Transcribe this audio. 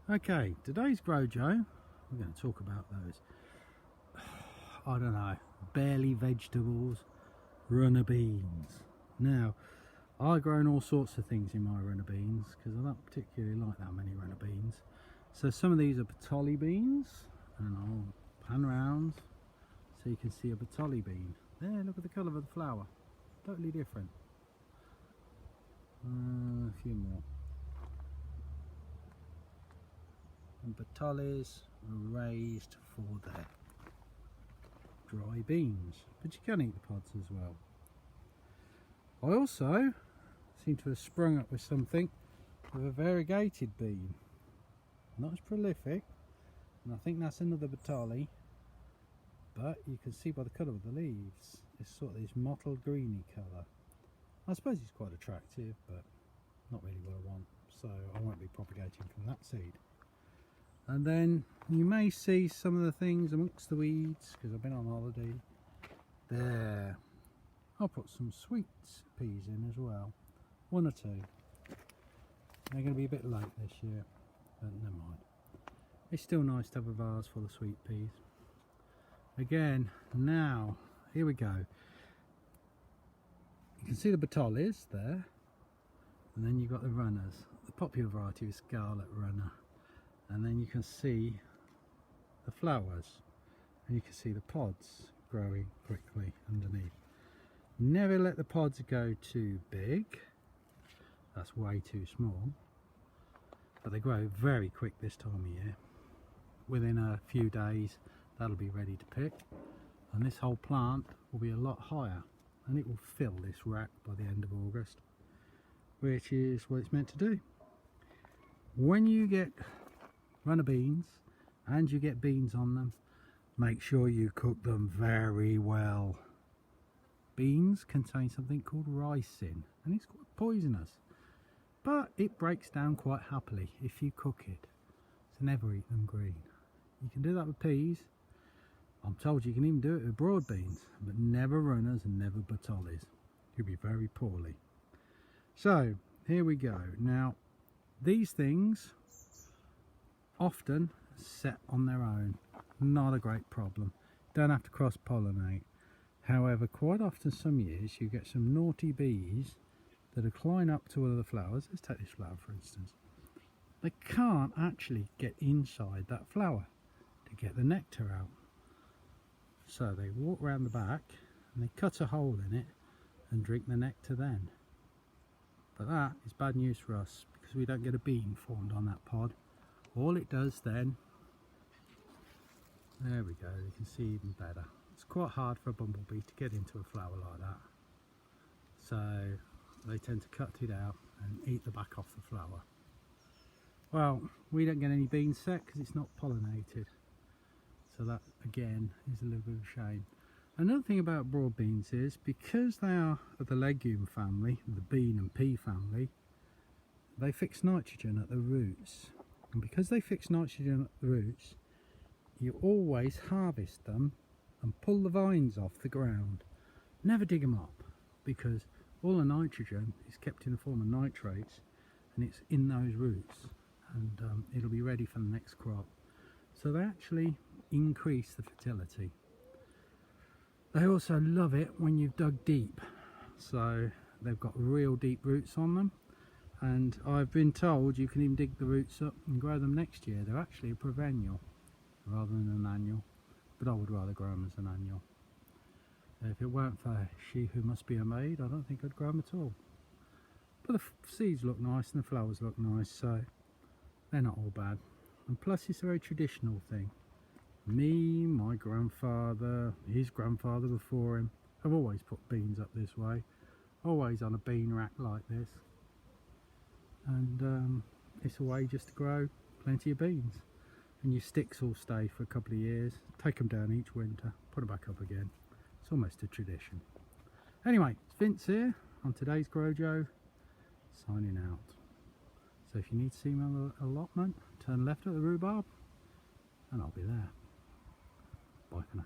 Okay, today's Grow Joe, we're going to talk about those, I don't know, barely vegetables, runner beans. Now, I've grown all sorts of things in my runner beans because I don't particularly like that many runner beans. So some of these are Bertolli beans, and I'll pan round so you can see a Bertolli bean. There, look at the colour of the flower, totally different. A few more. And Bertollis are raised for their dry beans, but you can eat the pods as well. I also seem to have sprung up with something with a variegated bean, not as prolific, and I think that's another Bertolli, but you can see by the colour of the leaves it's sort of this mottled greeny colour. I suppose it's quite attractive, but not really what I want, so I won't be propagating from that seed. And then you may see some of the things amongst the weeds because I've been on holiday. There, I'll put some sweet peas in as well, one or two. They're going to be a bit late this year, but never mind. It's still nice to have a vase full of sweet peas. Again, now, here we go. You can see the Bertollis there, and then you've got the runners. The popular variety is Scarlet Runner. And then you can see the flowers, and you can see the pods growing quickly underneath. Never let the pods go too big, that's way too small, but they grow very quick this time of year. Within a few days that'll be ready to pick, and this whole plant will be a lot higher, and it will fill this rack by the end of August, which is what it's meant to do. When you get runner beans and you get beans on them, make sure you cook them very well. Beans contain something called ricin, and it's quite poisonous, but it breaks down quite happily if you cook it, so never eat them green. You can do that with peas. I'm told you can even do it with broad beans, but never runners and never Bertollis. You'll be very poorly. So here we go. Now these things often set on their own, not a great problem, don't have to cross pollinate. However, quite often some years you get some naughty bees that will climb up to one of the flowers. Let's take this flower for instance. They can't actually get inside that flower to get the nectar out, so they walk around the back and they cut a hole in it and drink the nectar then. But that is bad news for us because we don't get a bean formed on that pod. All it does then, there we go, you can see even better. It's quite hard for a bumblebee to get into a flower like that, so they tend to cut it out and eat the back off the flower. Well, we don't get any beans set because it's not pollinated, so that again is a little bit of a shame. Another thing about broad beans is because they are of the legume family, the bean and pea family, they fix nitrogen at the roots. And because they fix nitrogen at the roots, you always harvest them and pull the vines off the ground. Never dig them up, because all the nitrogen is kept in the form of nitrates and it's in those roots, and it'll be ready for the next crop. So they actually increase the fertility. They also love it when you've dug deep, so they've got real deep roots on them. And I've been told you can even dig the roots up and grow them next year. They're actually a perennial rather than an annual, but I would rather grow them as an annual. If it weren't for she who must be a maid, I don't think I'd grow them at all. But the seeds look nice and the flowers look nice, so they're not all bad. And plus it's a very traditional thing. Me, my grandfather, his grandfather before him, have always put beans up this way, always on a bean rack like this. And it's a way just to grow plenty of beans, and your sticks will stay for a couple of years. Take them down each winter, put them back up again. It's almost a tradition. Anyway, it's Vince here on today's Grow Joe, signing out. So if you need to see my allotment, turn left at the rhubarb and I'll be there. Bye for now.